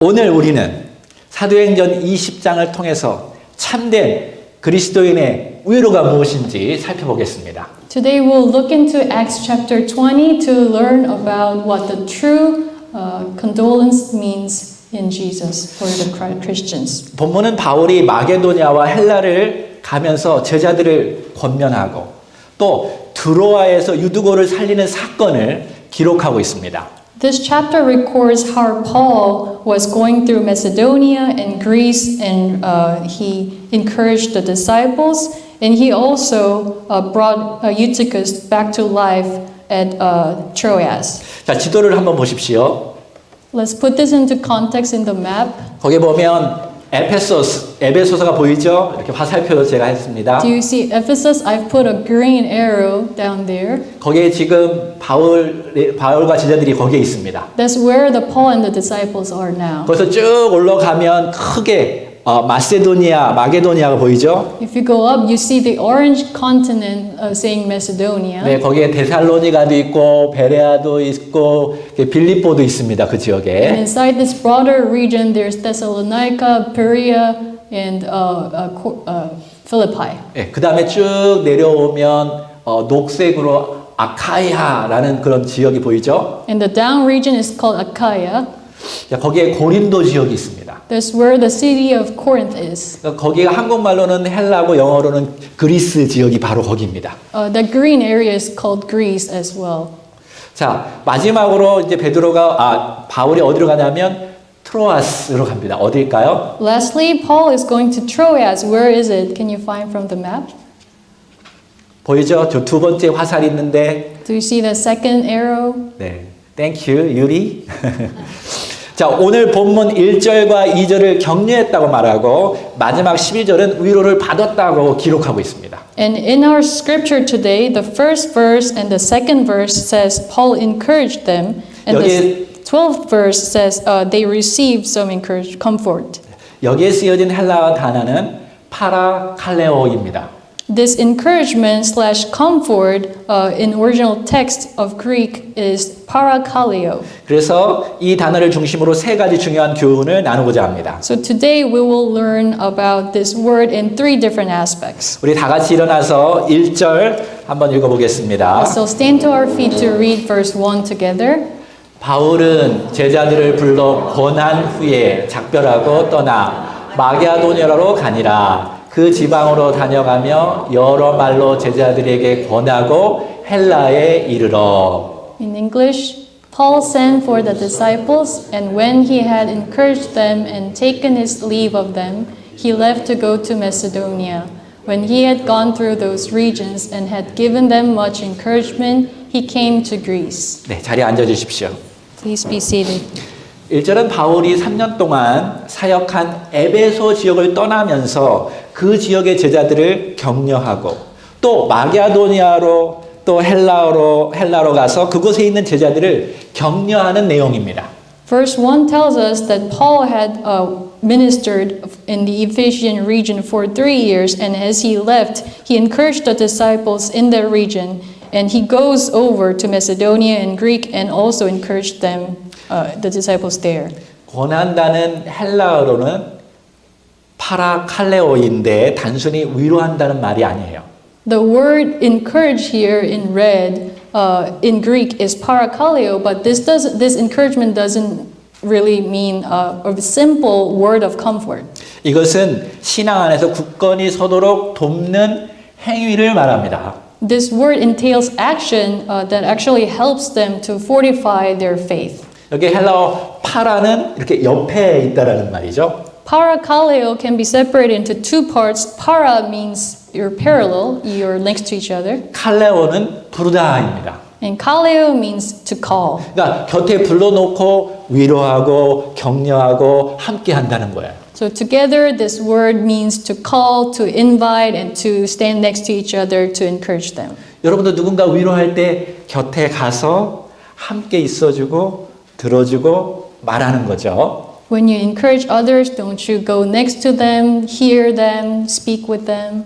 오늘 우리는 사도행전 20장을 통해서 참된 그리스도인의 위로가 무엇인지 살펴보겠습니다. Today we'll look into Acts chapter 20 to learn about what the true condolence means in Jesus for the Christians. 본문은 바울이 마게도냐와 헬라를 가면서 제자들을 권면하고 또 드로아에서 유두고를 살리는 사건을 기록하고 있습니다. This chapter records how Paul was going through Macedonia and Greece, and he encouraged the disciples, and he also brought Eutychus back to life at Troas. 자, 지도를 한번 보십시오. Let's put this into context in the map. 거기 보면 에베소서가 보이죠? 이렇게 화살표로 제가 했습니다. Do you see Ephesus? I've put a green arrow down there. 거기에 지금 바울과 제자들이 거기에 있습니다. That's where the Paul and the disciples are now. 거기서 쭉 올라가면 크게 마게도니아가 보이죠? If you go up, you see the orange continent saying Macedonia. 네, 거기에 데살로니가도 있고 베레아도 있고 빌립보도 있습니다. 그 And 지역에. inside this broader region, there's Thessalonica, Perea, and Philippi. 네, 그 다음에 쭉 내려오면 녹색으로 아카이아라는 그런 지역이 보이죠? And the down region is called Achaia. 자, 거기에 고린도 지역이 있습니다. That's where the city of Corinth is. 그러니까 거기가 한국말로는 헬라고 영어로는 그리스 지역이 바로 거기입니다. The green area is called Greece as well. 자, 마지막으로 이제 바울이 어디로 가냐면 트로아스로 갑니다. 어딜까요? Lastly, Paul is going to Troas. Where is it? Can you find from the map? 보이죠? 저 두 번째 화살이 있는데, Do you see the second arrow? 네, 땡큐 유리. 자, 오늘 본문 1절과 2절을 격려했다고 말하고 마지막 12절은 위로를 받았다고 기록하고 있습니다. And in our scripture today, the first verse and the second verse says Paul encouraged them, and the 12th verse says they received some comfort. 여기에 쓰여진 헬라어 단어는 파라칼레오입니다. This encouragement / comfort in original text of Greek is parakaleo. 그래서 이 단어를 중심으로 세 가지 중요한 교훈을 나누고자 합니다. So today we will learn about this word in three different aspects. 우리 다 같이 일어나서 1절 한번 읽어보겠습니다. So stand to our feet to read verse 1 together. 바울은 제자들을 불러 권한 후에 작별하고 떠나 마게도냐로 가니라. 그 지방으로 다녀가며 여러 말로 제자들에게 권하고 헬라에 이르러. In English, Paul sent for the disciples, and when he had encouraged them and taken his leave of them, he left to go to Macedonia. When he had gone through those regions and had given them much encouragement, he came to Greece. 네, 자리에 앉아 주십시오. Please be seated. 1절은 바울이 3년 동안 사역한 에베소 지역을 떠나면서 그 지역의 제자들을 격려하고 또 마게도니아로 또 헬라로 가서 그곳에 있는 제자들을 격려하는 내용입니다. Verse 1 tells us that Paul had ministered in the Ephesian region for 3 years, and as he left, he encouraged the disciples in that region, and he goes over to Macedonia and Greek and also encouraged them, the disciples there. 권한다는 헬라어로는 파라칼레오인데 단순히 위로한다는 말이 아니에요. The word encourage here in red in Greek is parakaleo, but this encouragement doesn't really mean a simple word of comfort. 이것은 신앙 안에서 굳건히 서도록 돕는 행위를 말합니다. This word entails action that actually helps them to fortify their faith. 여기 헬라어 파라는 이렇게 옆에 있다라는 말이죠. Parakaleo can be separated into two parts. Para means you're parallel, you're next to each other. 칼레오는 부르다입니다. And kaleo means to call. 그러니까 곁에 불러놓고 위로하고 격려하고 함께 한다는 거예요. So together this word means to call, to invite, and to stand next to each other to encourage them. 여러분도 누군가 위로할 때 곁에 가서 함께 있어주고 들어주고 말하는 거죠. When you encourage others, don't you go next to them, hear them, speak with them?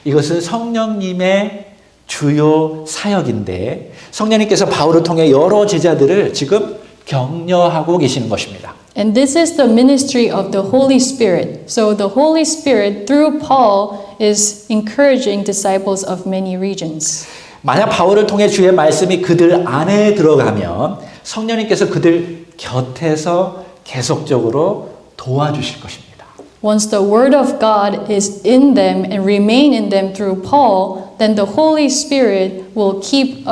이것은 성령님의 주요 사역인데 성령님께서 바울을 통해 여러 제자들을 지금 격려하고 계시는 것입니다. And this is the ministry of the Holy Spirit. So the Holy Spirit, through Paul, is encouraging disciples of many regions. 만약 바울을 통해 주의 말씀이 그들 안에 들어가면 성령님께서 그들 곁에서 계속적으로 도와주실 것입니다. Once the word of God is in them and remain in them through Paul, then the Holy Spirit will keep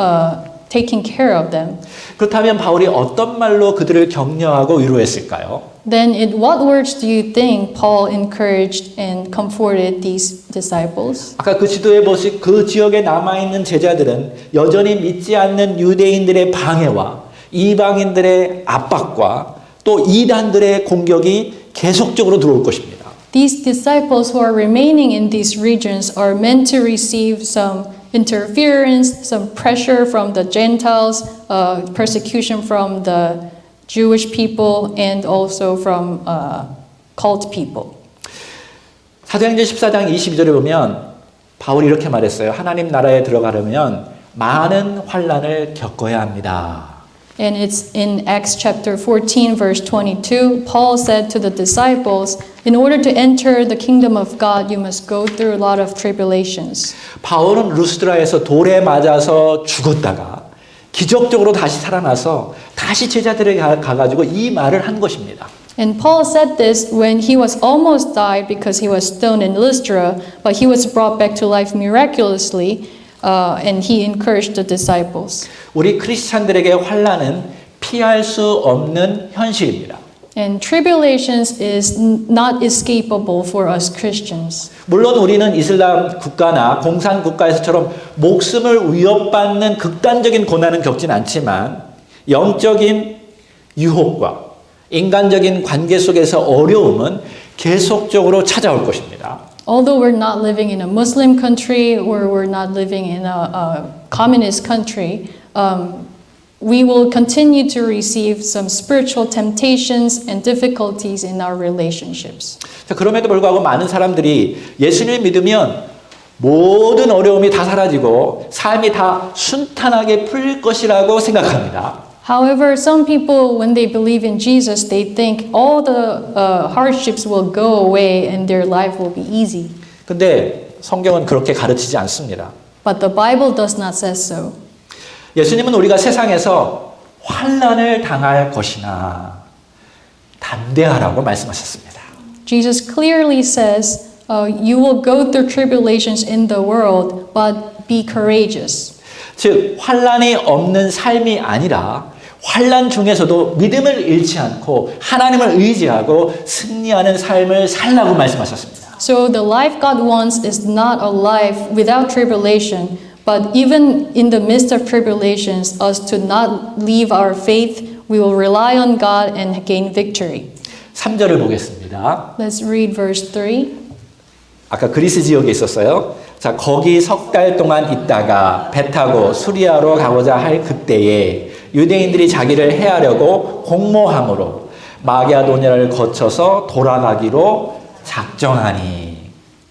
taking care of them. 그렇다면 바울이 어떤 말로 그들을 격려하고 위로했을까요? Then in what words do you think Paul encouraged and comforted these disciples? 아까 그 지도에 보시 그 지역에 남아있는 제자들은 여전히 믿지 않는 유대인들의 방해와 이방인들의 압박과 또 이단들의 공격이 계속적으로 들어올 것입니다. These disciples who are remaining in these regions are meant to receive some interference, some pressure from the Gentiles, persecution from the Jewish people, and also from cult people. 사도행전 14장 22절에 보면 바울이 이렇게 말했어요. 하나님 나라에 들어가려면 많은 환난을 겪어야 합니다. And it's in Acts chapter 14, verse 22. Paul said to the disciples, in order to enter the kingdom of God, you must go through a lot of tribulations. 바울은 루스드라에서 돌에 맞아서 죽었다가 기적적으로 다시 살아나서 다시 제자들에게 가가지고 이 말을 한 것입니다. And Paul said this when he was almost died because he was stoned in Lystra, but he was brought back to life miraculously, and he encouraged the disciples. 우리 크리스찬들에게 환난은 피할 수 없는 현실입니다. And tribulations is not escapable for us Christians. 물론 우리는 이슬람 국가나 공산 국가에서처럼 목숨을 위협받는 극단적인 고난은 겪진 않지만 영적인 유혹과 인간적인 관계 속에서 어려움은 계속적으로 찾아올 것입니다. Although we're not living in a Muslim country or we're not living in a communist country, we will continue to receive some spiritual temptations and difficulties in our relationships. 자, 그럼에도 불구하고 많은 사람들이 예수님을 믿으면 모든 어려움이 다 사라지고 삶이 다 순탄하게 풀릴 것이라고 생각합니다. However, some people, when they believe in Jesus, they think all the hardships will go away and their life will be easy. 근데 성경은 그렇게 가르치지 않습니다. But the Bible does not say so. 예수님은 우리가 세상에서 환난을 당할 것이나 담대하라고 말씀하셨습니다. Jesus clearly says, you will go through tribulations in the world, but be courageous. 즉 환난이 없는 삶이 아니라 환난 중에서도 믿음을 잃지 않고 하나님을 의지하고 승리하는 삶을 살라고 말씀하셨습니다. So the life God wants is not a life without tribulation, but even in the midst of tribulations, us to not leave our faith, we will rely on God and gain victory. 3절을 보겠습니다. Let's read verse 3. 아까 그리스 지역에 있었어요. 자, 거기 석 달 동안 있다가 배 타고 수리아로 가고자 할 그때에 유대인들이 자기를 해하려고 공모함으로 마게도냐를 거쳐서 돌아가기로 작정하니.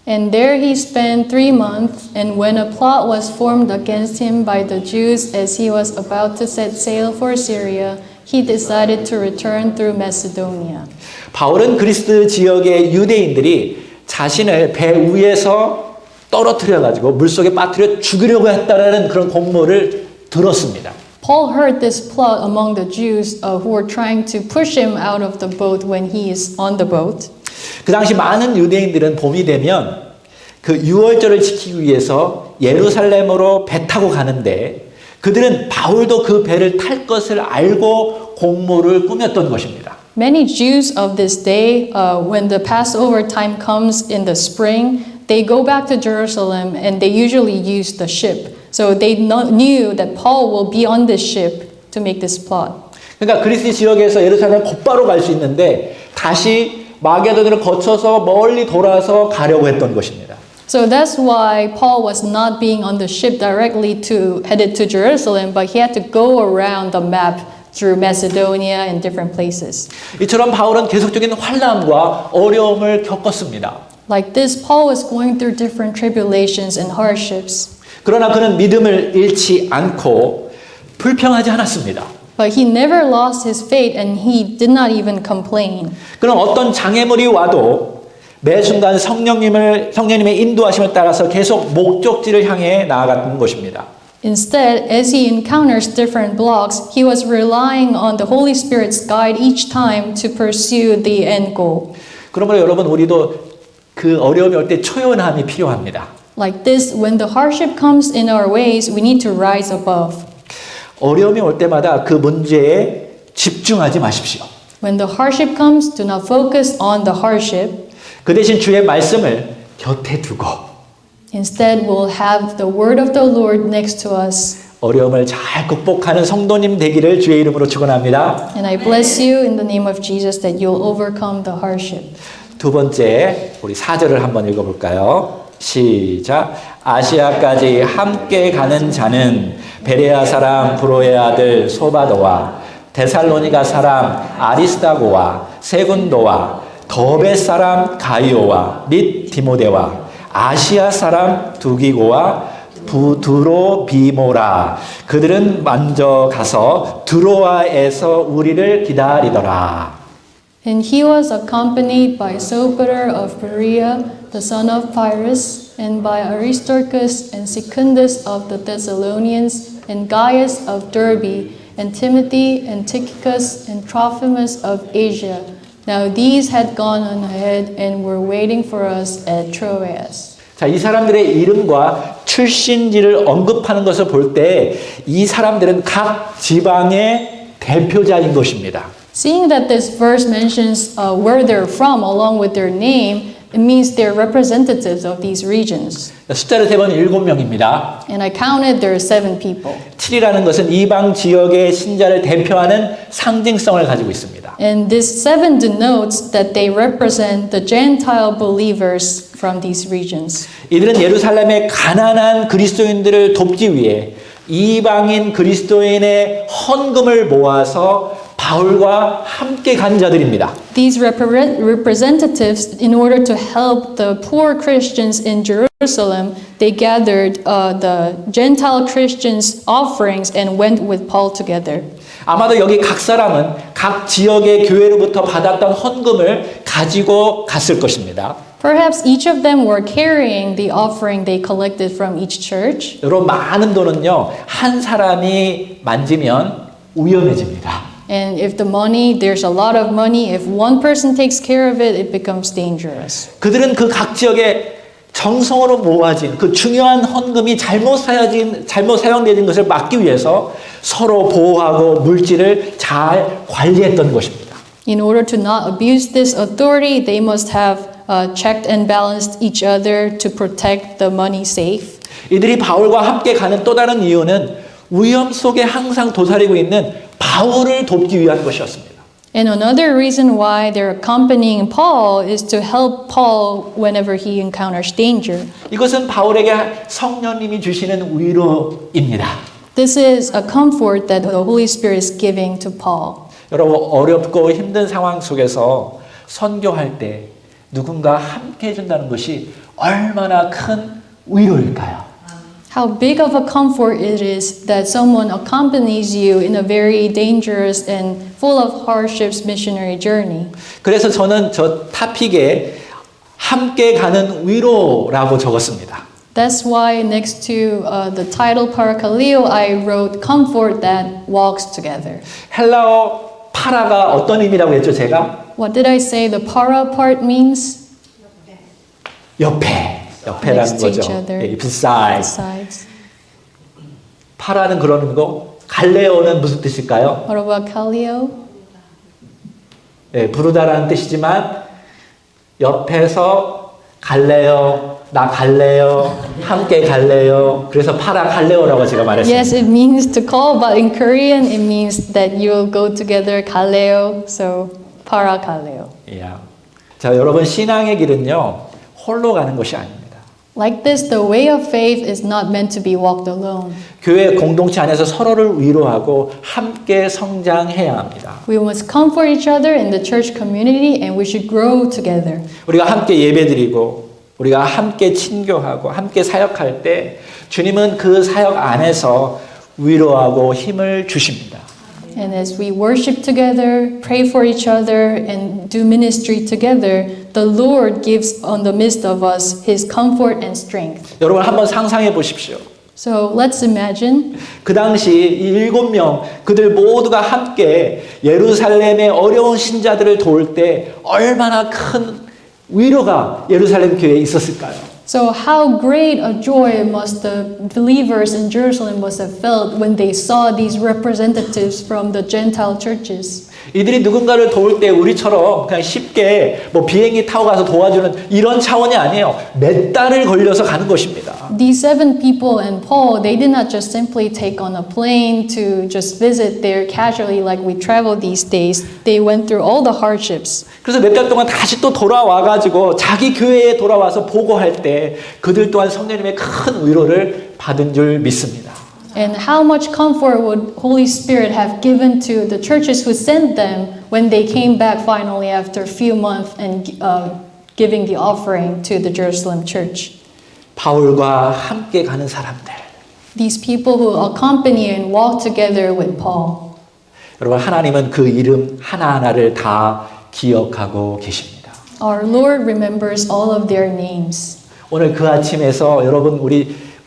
And there he spent 3 months, and when a plot was formed against him by the Jews as he was about to set sail for Syria, he decided to return through Macedonia. 바울은 그리스 지역의 유대인들이 자신을 배 위에서 떨어뜨려 가지고 물속에 빠뜨려 죽이려고 했다라는 그런 공모를 들었습니다. Paul heard this plot among the Jews who were trying to push him out of the boat when he is on the boat. 그 당시 많은 유대인들은 봄이 되면 그 유월절을 지키기 위해서 예루살렘으로 배 타고 가는데 그들은 바울도 그 배를 탈 것을 알고 공모를 꾸몄던 것입니다. Many Jews of this day, when the Passover time comes in the spring, they go back to Jerusalem and they usually use the ship. So they knew that Paul will be on this ship to make this plot. 그러니까 그리스 지역에서 예루살렘 곧바로 갈 수 있는데 다시 마게도냐를 거쳐서 멀리 돌아서 가려고 했던 것입니다. So that's why Paul was not being on the ship directly headed to Jerusalem, but he had to go around the map through Macedonia and different places. 이처럼 바울은 계속적인 환난과 어려움을 겪었습니다. Like this, Paul was going through different tribulations and hardships. 그러나 그는 믿음을 잃지 않고 불평하지 않았습니다. But he never lost his faith and he did not even complain. 그럼 어떤 장애물이 와도 매 순간 성령님의 인도하심을 따라서 계속 목적지를 향해 나아갔던 것입니다. Instead, as he encounters different blocks, he was relying on the Holy Spirit's guide each time to pursue the end goal. 그러므로 여러분 우리도 그 어려움이 올 때 초연함이 필요합니다. Like this, when the hardship comes in our ways, we need to rise above. 어려움이 올 때마다 그 문제에 집중하지 마십시오. When the hardship comes, do not focus on the hardship. 그 대신 주의 말씀을 곁에 두고 Instead, we'll have the word of the Lord next to us. 어려움을 잘 극복하는 성도님 되기를 주의 이름으로 축원합니다. And I bless you in the name of Jesus that you'll overcome the hardship. 두 번째, 우리 4절을 한번 읽어볼까요? 시작. 아시아까지 함께 가는 자는 베레아 사람 브로의 아들 소바도와 데살로니가 사람 아리스다고와 세군도와 더베 사람 가이오와 및 디모데와 아시아 사람 두기고와 부드로비모라. 그들은 먼저 가서 드로아에서 우리를 기다리더라. And he was accompanied by Sopater of Berea, the son of Pyrrhus, and by Aristarchus and Secundus of the Thessalonians, and Gaius of Derbe, and Timothy and Tychicus and Trophimus of Asia. Now these had gone on ahead and were waiting for us at Troas. 자, 이 사람들의 이름과 출신지를 언급하는 것을 볼 때 이 사람들은 각 지방의 대표자인 것입니다. Seeing that this verse mentions where they're from along with their name, it means they're representatives of these regions. 숫자를 세번 7명입니다. And I counted there are 7 people. 7이라는 것은 이방 지역의 신자를 대표하는 상징성을 가지고 있습니다. And this 7 denotes that they represent the Gentile believers from these regions. 이들은 예루살렘의 가난한 그리스도인들을 돕기 위해 이방인 그리스도인의 헌금을 모아서 바울과 함께 간 자들입니다. These representatives, in order to help the poor Christians in Jerusalem, they gathered the Gentile Christians' offerings and went with Paul together. 아마도 여기 각 사람은 각 지역의 교회로부터 받았던 헌금을 가지고 갔을 것입니다. Perhaps each of them were carrying the offering they collected from each church. 여러분 많은 돈은요 한 사람이 만지면 위험해집니다. And if the money, there's a lot of money, if one person takes care of it, it becomes dangerous. 그들은 그 각 지역에 정성으로 모아진 그 중요한 헌금이 잘못 사용되는 것을 막기 위해서 서로 보호하고 물질을 잘 관리했던 것입니다. In order to not abuse this authority, they must have checked and balanced each other to protect the money safe. 이들이 바울과 함께 가는 또 다른 이유는 위험 속에 항상 도사리고 있는 바울을 돕기 위한 것이었습니다. And another reason why they're accompanying Paul is to help Paul whenever he encounters danger. 이것은 바울에게 성령님이 주시는 위로입니다. This is a comfort that the Holy Spirit is giving to Paul. 여러분 어렵고 힘든 상황 속에서 선교할 때 누군가 함께 해준다는 것이 얼마나 큰 위로일까요? How big of a comfort it is that someone accompanies you in a very dangerous and full of hardships missionary journey. 그래서 저는 저 타픽에 함께 가는 위로라고 적었습니다. That's why next to the title Parakaleo, I wrote comfort that walks together. 헬라어 파라가 어떤 의미라고 했죠, 제가? What did I say the para part means? 옆에라는 Next to 거죠. each other. 예, beside. Besides. 파라는 그러는 거. 갈레오는 무슨 뜻일까요? What about Kaleo? 예, 부르다라는 뜻이지만 옆에서 갈래요, 나 갈래요, 함께 갈래요. 그래서 파라 갈래요라고 제가 말했습니다. Yes, it means to call, but in Korean it means that you'll go together Kaleo. So para Kaleo. 예. 자, 여러분 신앙의 길은요 홀로 가는 것이 아닙니다. Like this, the way of faith is not meant to be walked alone. 교회 공동체 안에서 서로를 위로하고 함께 성장해야 합니다. We must comfort each other in the church community and we should grow together. 우리가 함께 예배드리고 우리가 함께 친교하고 함께 사역할 때 주님은 그 사역 안에서 위로하고 힘을 주십니다. And as we worship together, pray for each other, and do ministry together, the Lord gives on the midst of us His comfort and strength. 여러분 한번 상상해 보십시오. So let's imagine 그 당시 이 7명 그들 모두가 함께 예루살렘의 어려운 신자들을 도울 때 얼마나 큰 위로가 예루살렘 교회에 있었을까요? So how great a joy must the believers in Jerusalem must have felt when they saw these representatives from the Gentile churches. 이들이 누군가를 도울 때 우리처럼 그냥 쉽게 뭐 비행기 타고 가서 도와주는 이런 차원이 아니에요. 몇 달을 걸려서 가는 것입니다. These 7 people and Paul, they did not just simply take on a plane to just visit there casually like we travel these days. They went through all the hardships. 그래서 몇 달 동안 다시 또 돌아와가지고 자기 교회에 돌아와서 보고할 때 그들 또한 성령님의 큰 위로를 받은 줄 믿습니다. And how much comfort would Holy Spirit have given to the churches who sent them when they came back finally after a few months and giving the offering to the Jerusalem church. 바울과 함께 가는 사람들. These people who accompany and walk together with Paul. 여러분 하나님은 그 이름 하나하나를 다 기억하고 계십니다. Our Lord remembers all of their names. 오늘 그 아침에서 여러분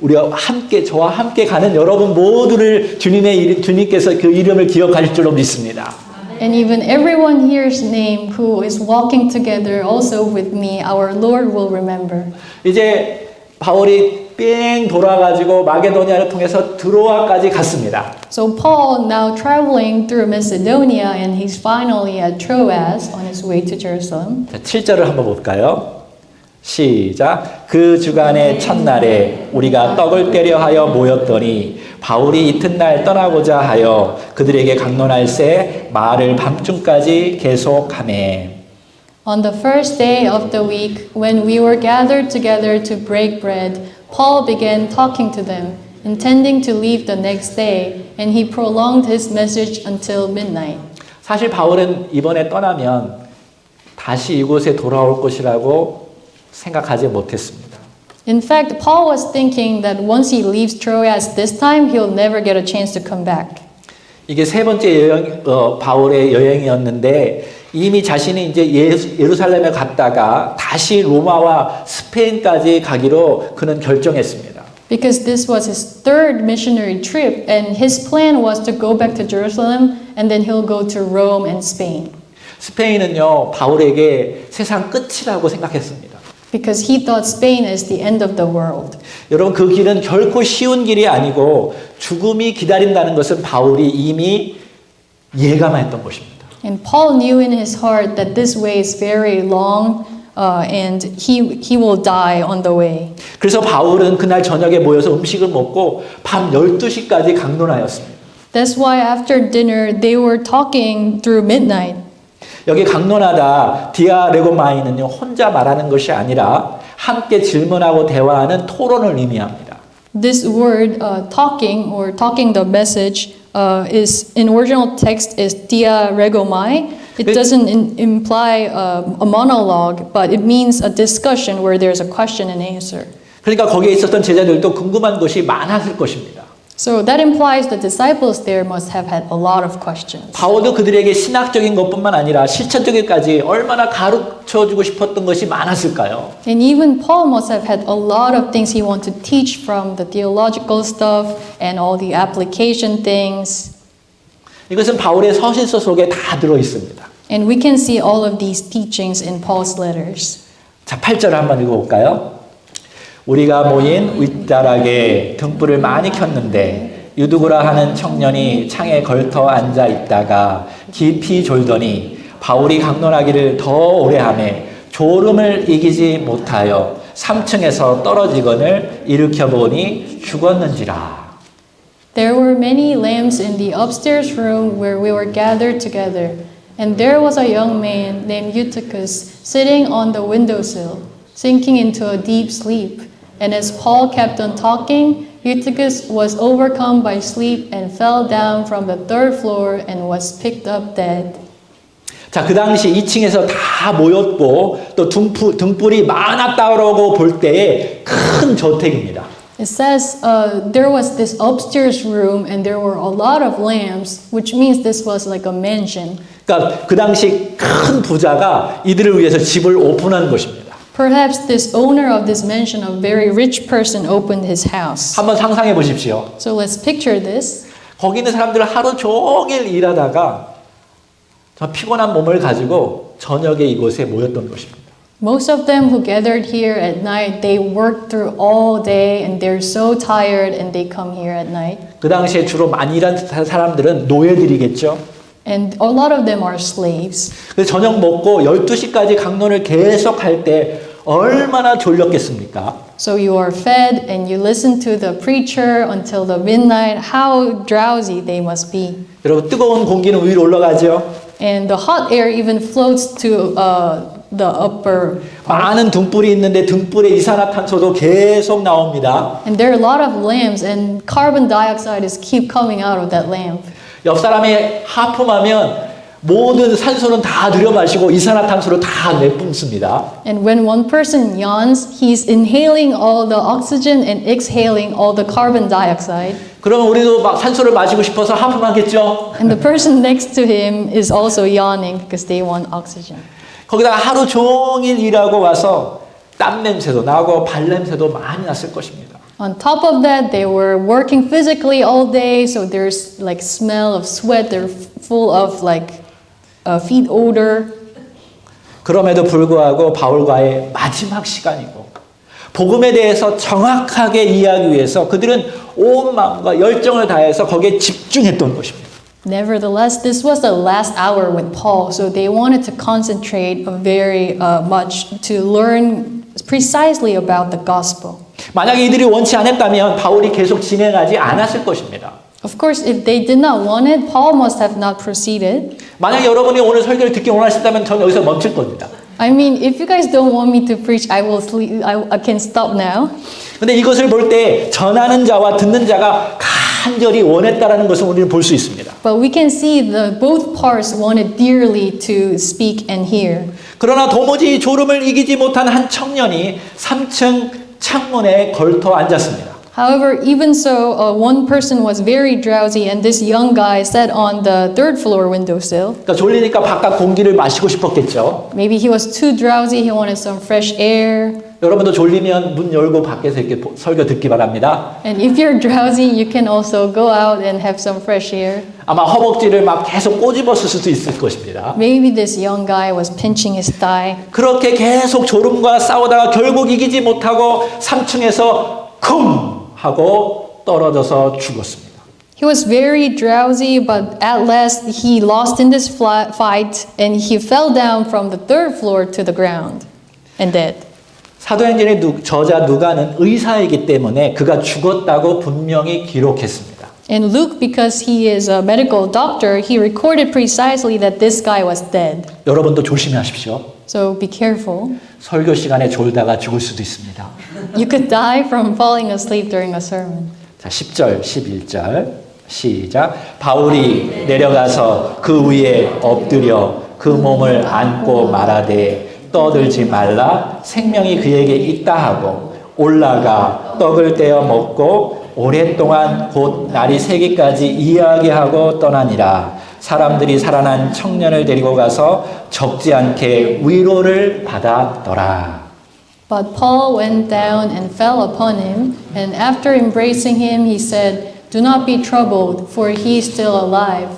우리와 함께 저와 함께 가는 여러분 모두를 주님께서 그 이름을 기억하실 줄로 믿습니다. And even everyone here's name who is walking together also with me, our Lord will remember. 이제 바울이 뺑 돌아가지고 마게도니아를 통해서 드로아까지 갔습니다. So Paul now traveling through Macedonia and he's finally at Troas on his way to Jerusalem. 자, 7절을 한번 볼까요? 시작. 그 주간의 첫날에 우리가 떡을 떼려 하여 모였더니 바울이 이튿날 떠나고자 하여 그들에게 강론할새 말을 밤중까지 계속하매. On the first day of the week, when we were gathered together to break bread, Paul began talking to them, intending to leave the next day, and he prolonged his message until midnight. 사실 바울은 이번에 떠나면 다시 이곳에 돌아올 것이라고 생각하지 못했습니다. In fact, Paul was thinking that once he leaves Troas this time, he'll never get a chance to come back. 이게 세 번째 바울의 여행이었는데 이미 자신이 이제 예루살렘에 갔다가 다시 로마와 스페인까지 가기로 그는 결정했습니다. Because this was his third missionary trip, and his plan was to go back to Jerusalem, and then he'll go to Rome and Spain. 스페인은요 바울에게 세상 끝이라고 생각했습니다. Because he thought Spain is the end of the world. 여러분 그 길은 결코 쉬운 길이 아니고 죽음이 기다린다는 것은 바울이 이미 예감했던 것입니다. And Paul knew in his heart that this way is very long, and he will die on the way. 그래서 바울은 그날 저녁에 모여서 음식을 먹고 밤 12시까지 강론하였습니다. That's why after dinner they were talking through midnight. 여기 강론하다 디아레고마이는요 혼자 말하는 것이 아니라 함께 질문하고 대화하는 토론을 의미합니다. This word talking or talking the message is in original text is diaregomai. It doesn't imply a monologue, but it means a discussion where there's a question and answer. 그러니까 거기에 있었던 제자들도 궁금한 것이 많았을 것입니다. So that implies the disciples there must have had a lot of questions. 바울도 그들에게 신학적인 것뿐만 아니라 실천적인까지 얼마나 가르쳐주고 싶었던 것이 많았을까요? And even Paul must have had a lot of things he wanted to teach, from the theological stuff and all the application things. 이것은 바울의 서신서 속에 다 들어 있습니다. And we can see all of these teachings in Paul's letters. 자, 8절 한번 읽어볼까요? 우리가 모인 윗다락에 등불을 많이 켰는데 유두구라 하는 청년이 창에 걸터 앉아 있다가 깊이 졸더니 바울이 강론하기를 더 오래 하매 졸음을 이기지 못하여 3층에서 떨어지거늘 일으켜 보니 죽었는지라. There were many lamps in the upstairs room where we were gathered together, and there was a young man named Eutychus sitting on the windowsill, sinking into a deep sleep. And as Paul kept on talking, Eutychus was overcome by sleep and fell down from the third floor and was picked up dead. 자, 그 당시 2층에서 다 모였고 또 등불이 많았다고 볼 때의 큰 저택입니다. It says there was this upstairs room and there were a lot of lamps, which means this was like a mansion. 그러니까 그 당시 큰 부자가 이들을 위해서 집을 오픈한 것입니다. Perhaps this owner of this mansion, a very rich person, opened his house. 한번 상상해 보십시오. So let's picture this. 거기 있는 사람들은 하루 종일 일하다가 저 피곤한 몸을 가지고 저녁에 이곳에 모였던 것입니다. Most of them who gathered here at night, they worked through all day and they're so tired and they come here at night. 그 당시에 주로 많이 일한 사람들은 노예들이겠죠. And a lot of them are slaves. 그래서 저녁 먹고 12시까지 강론을 계속 할 때 얼마나 졸렸겠습니까? So you are fed and you listen to the preacher until the midnight. How drowsy they must be. 여러분 뜨거운 공기는 위로 올라가죠. And the hot air even floats to the upper part. 많은 등불이 있는데 등불에 이산화탄소도 계속 나옵니다. And there are a lot of lamps and carbon dioxide is keep coming out of that lamp. 옆 사람이 하품하면 모든 산소는 다 들여 마시고 이산화탄소를 다 내뿜습니다. And when one person yawns, he's inhaling all the oxygen and exhaling all the carbon dioxide. 그러면 우리도 막 산소를 마시고 싶어서 하품하겠죠. And the person next to him is also yawning because they want oxygen. 거기다가 하루 종일 일하고 와서 땀 냄새도 나고 발 냄새도 많이 났을 것입니다. On top of that, they were working physically all day, so there's like smell of sweat. They're full of like feet odor. 그럼에도 불구하고 바울과의 마지막 시간이고 복음에 대해서 정확하게 이해하기 위해서 그들은 온 마음과 열정을 다해서 거기에 집중했던 것입니다. Nevertheless, this was the last hour with Paul, so they wanted to concentrate very much to learn precisely about the gospel. 만약에 이들이 원치 않았다면 바울이 계속 진행하지 않았을 것입니다. Of course, if they did not want it, Paul must have not proceeded. 만약에 여러분이 오늘 설교를 듣기 원하신다면 저는 여기서 멈출 겁니다. I mean, if you guys don't want me to preach, I will sleep. I can stop now. 근데 이것을 볼 때 전하는 자와 듣는 자가 간절히 원했다라는 것을 우리는 볼 수 있습니다. But we can see the both parts wanted dearly to speak and hear. 그러나 도무지 졸음을 이기지 못한 한 청년이 3층 창문에 걸터 앉았습니다. However, even so, one person was very drowsy, and this young guy sat on the third floor windowsill. 그러니까 졸리니까 바깥 공기를 마시고 싶었겠죠. Maybe he was too drowsy, he wanted some fresh air. 여러분도 졸리면 문 열고 밖에서 이렇게 설교 듣기 바랍니다. And if you're drowsy, you can also go out and have some fresh air. 아마 허벅지를 막 계속 꼬집었을 수도 있을 것입니다. Maybe this young guy was pinching his thigh. 그렇게 계속 졸음과 싸우다가 결국 이기지 못하고 3층에서 쿵 하고 떨어져서 죽었습니다. He was very drowsy, but at last he lost in this fight and he fell down from the third floor to the ground and dead. 사도행전의 저자 누가는 의사이기 때문에 그가 죽었다고 분명히 기록했습니다. And Luke, because he is a medical doctor, he recorded precisely that this guy was dead. 여러분도 조심하십시오. So be careful. 설교 시간에 졸다가 죽을 수도 있습니다. You could die from falling asleep during a sermon. 자, 10절, 11절 시작. 바울이 내려가서 그 위에 엎드려 그 몸을 안고 말하되 떠들지 말라 생명이 그에게 있다 하고 올라가 떡을 떼어 먹고 오랫동안 곧 날이 새기까지 이야기하고 떠나니라. 사람들이 살아난 청년을 데리고 가서 적지 않게 위로를 받았더라. But Paul went down and fell upon him, and after embracing him, he said, "Do not be troubled, for he is still alive."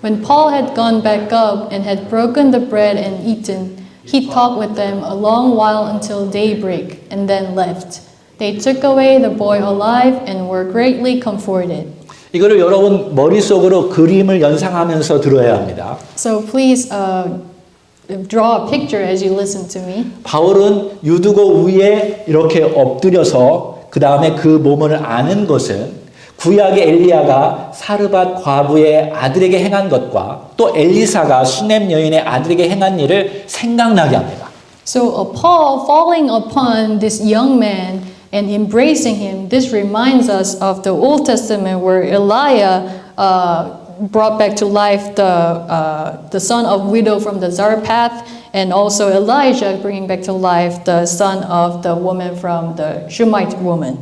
When Paul had gone back up and had broken the bread and eaten, he talked with them a long while until daybreak, and then left. They took away the boy alive and were greatly comforted. 이거를 여러분 머릿속으로 그림을 연상하면서 들어야 합니다. So please draw a picture as you listen to me. 바울은 유두고 위에 이렇게 엎드려서 그 다음에 그 몸을 아는 것은 구약의 엘리야가 사르밧 과부의 아들에게 행한 것과 또 엘리사가 수넴 여인의 아들에게 행한 일을 생각나게 합니다. So Paul falling upon this young man and embracing him, this reminds us of the Old Testament where Elijah brought back to life the son of widow from the Zarephath, and also Elijah bringing back to life the son of the woman from the Shumite woman.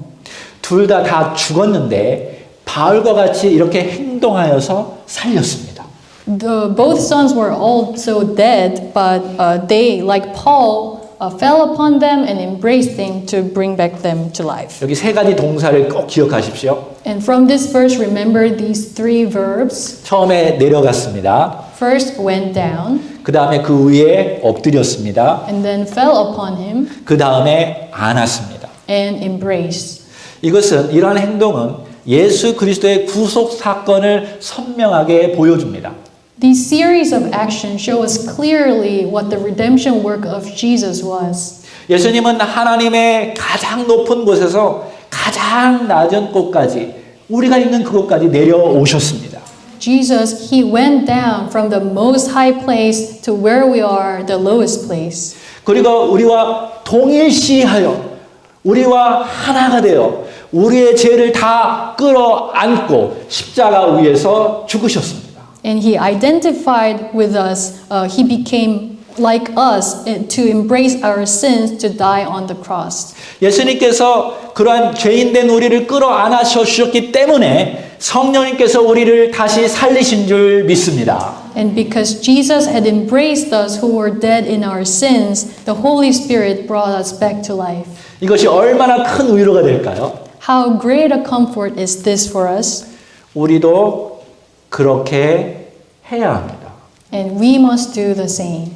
둘 다 죽었는데 바울과 같이 이렇게 행동하여서 살렸습니다. Both sons were also dead, but they, like Paul, fell upon them and embraced them to bring back them to life. 여기 세 가지 동사를 꼭 기억하십시오. And from this verse, remember these three verbs. 처음에 내려갔습니다. First went down, 그 다음에 그 위에 엎드렸습니다. and then fell upon him 그 다음에 안았습니다. and embraced. 이것은 이러한 행동은 예수 그리스도의 구속 사건을 선명하게 보여줍니다. These series of actions show us clearly what the redemption work of Jesus was. 예수님은 하나님의 가장 높은 곳에서 가장 낮은 곳까지 우리가 있는 그곳까지 내려오셨습니다. Jesus, he went down from the most high place to where we are, the lowest place. 그리고 우리와 동일시하여 우리와 하나가 되어 우리의 죄를 다 끌어안고 십자가 위에서 죽으셨습니다. And he identified with us. He became like us to embrace our sins, to die on the cross. 예수님께서 그러한 죄인된 우리를 끌어안아 주셨기 때문에 성령님께서 우리를 다시 살리신 줄 믿습니다. And because Jesus had embraced us who were dead in our sins, the Holy Spirit brought us back to life. 이것이 얼마나 큰 위로가 될까요? How great a comfort is this for us? 우리도 그렇게 해야 합니다. And we must do the same.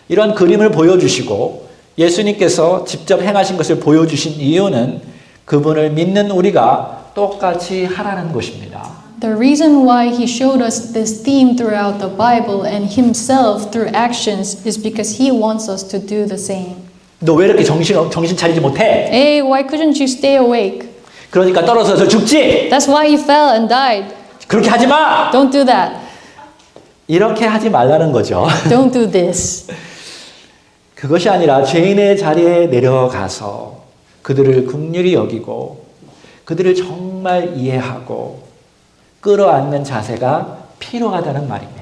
이런 그림을 보여주시고 예수님께서 직접 행하신 것을 보여주신 이유는 그분을 믿는 우리가 똑같이 하라는 것입니다. The reason why he showed us this theme throughout the Bible and himself through actions is because he wants us to do the same. 너 왜 이렇게 정신 차리지 못해? Hey, why couldn't you stay awake? 그러니까 떨어져서 죽지. That's why you fell and died. 그렇게 하지 마. Don't do that. 이렇게 하지 말라는 거죠. Don't do this. 그것이 아니라 죄인의 자리에 내려가서 그들을 긍휼히 여기고 그들을 정말 이해하고 끌어안는 자세가 필요하다는 말입니다.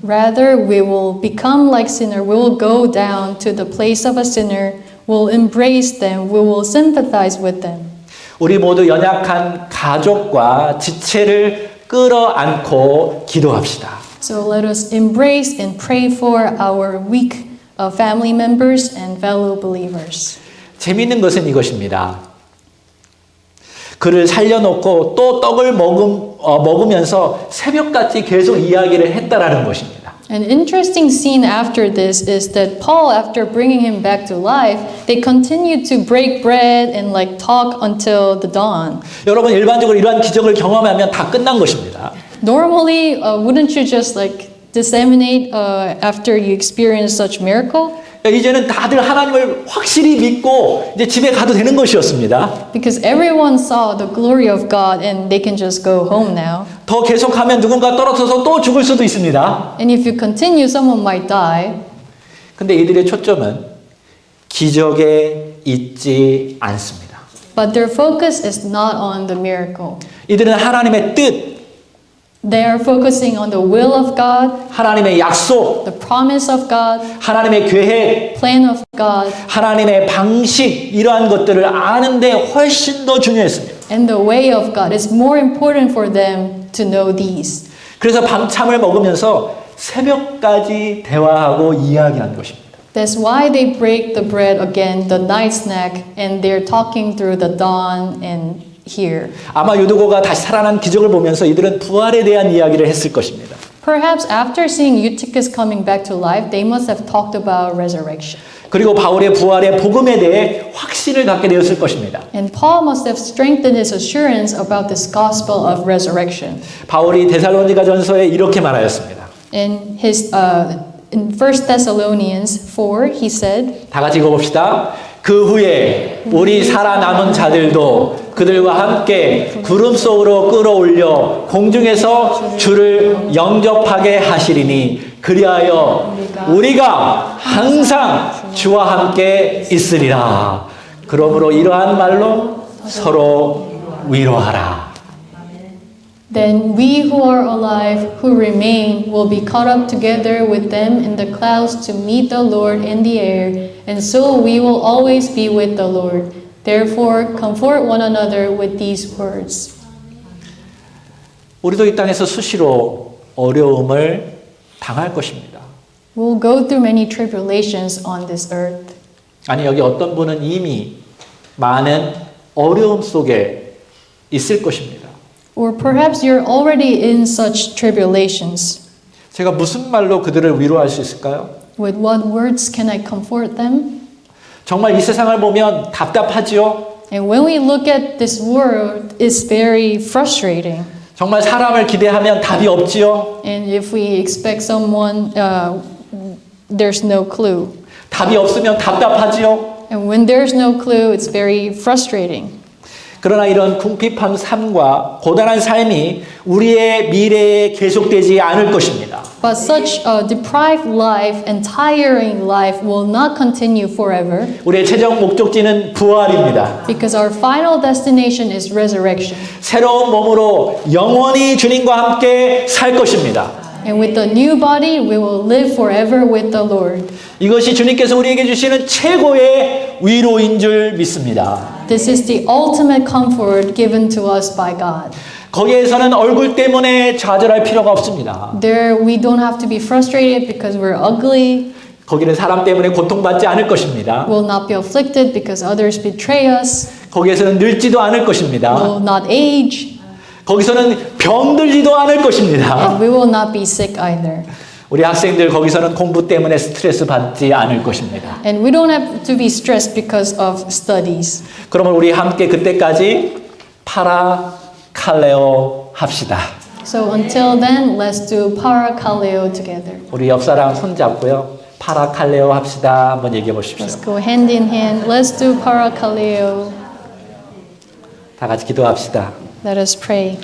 Rather, we will become like sinner. We will go down to the place of a sinner. We'll embrace them. We will sympathize with them. 우리 모두 연약한 가족과 지체를 끌어안고 기도합시다. So let us embrace and pray for our weak family members and fellow believers. 재미있는 것은 이것입니다. 그를 살려놓고 또 떡을 먹으면서 새벽같이 계속 이야기를 했다라는 것입니다. An interesting scene after this is that Paul, after bringing him back to life, they continued to break bread and like talk until the dawn. 여러분 일반적으로 이러한 기적을 경험하면 다 끝난 것입니다. Normally, wouldn't you just like disseminate after you experience such miracle? 이제는 다들 하나님을 확실히 믿고 이제 집에 가도 되는 것이었습니다. Because everyone saw the glory of God and they can just go home now. 더 계속하면 누군가 떨어져서 또 죽을 수도 있습니다. And if you continue, someone might die. 근데 이들의 초점은 기적에 있지 않습니다. But their focus is not on the miracle. 이들은 하나님의 뜻, They are focusing on the will of God, 하나님의 약속, the promise of God, 하나님의 계획, plan of God, 하나님의 방식 이러한 것들을 아는데 훨씬 더 중요했습니다. and the way of God. It's more important for them to know these. 그래서 밤참을 먹으면서 새벽까지 대화하고 이야기한 것입니다. That's why they break the bread again, the night snack, and they're talking through the dawn and here. 아마 유두고가 다시 살아난 기적을 보면서 이들은 부활에 대한 이야기를 했을 것입니다. Perhaps after seeing Eutychus coming back to life, they must have talked about resurrection. 그리고 바울의 부활의 복음에 대해 확신을 갖게 되었을 것입니다. And Paul must have strengthened his assurance about this gospel of resurrection. 바울이 데살로니가 전서에 이렇게 말하였습니다. In in 1 Thessalonians 4, he said, 다 같이 읽어봅시다. 그 후에 우리 살아남은 자들도 그들과 함께 구름 속으로 끌어올려 공중에서 주를 영접하게 하시리니 그리하여 우리가 항상 주와 함께 있으리라. 그러므로 이러한 말로 서로 위로하라. Then we who are alive, who remain, will be caught up together with them in the clouds to meet the Lord in the air, and so we will always be with the Lord. Therefore, comfort one another with these words. 우리도 이 땅에서 수시로 어려움을 당할 것입니다. We'll go through many tribulations on this earth. 아니 여기 어떤 분은 이미 많은 어려움 속에 있을 것입니다. Or perhaps you're already in such tribulations. 제가 무슨 말로 그들을 위로할 수 있을까요? With what words can I comfort them? 정말 이 세상을 보면 답답하지요? And when we look at this world, it's very frustrating. 정말 사람을 기대하면 답이 없지요? And if we expect someone, there's no clue. 답이 없으면 답답하지요? And when there's no clue, it's very frustrating. 그러나 이런 궁핍한 삶과 고단한 삶이 우리의 미래에 계속되지 않을 것입니다. But such a deprived life and tiring life will not continue forever 우리의 최종 목적지는 부활입니다. because our final destination is resurrection. 새로운 몸으로 영원히 주님과 함께 살 것입니다. And with the new body, we will live forever with the Lord. 이것이 주님께서 우리에게 주시는 최고의 위로인 줄 믿습니다. This is the ultimate comfort given to us by God. 거기에서는 얼굴 때문에 좌절할 필요가 없습니다. There, we don't have to be frustrated because we're ugly. 거기는 사람 때문에 고통받지 않을 것입니다. Will not be afflicted because others betray us. 거기에서는 늙지도 않을 것입니다. Will not age. 거기서는 병들지도 않을 것입니다. And we will not be sick either. 우리 학생들 거기서는 공부 때문에 스트레스 받지 않을 것입니다. And we don't have to be stressed because of studies. 그러면 우리 함께 그때까지 파라칼레오 합시다. So until then, let's do parakaleo together. 우리 옆 사람 손 잡고요. 파라칼레오 합시다. 한번 얘기해 보십시오. Let's go hand in hand. Let's do parakaleo. 다 같이 기도합시다. Let us pray.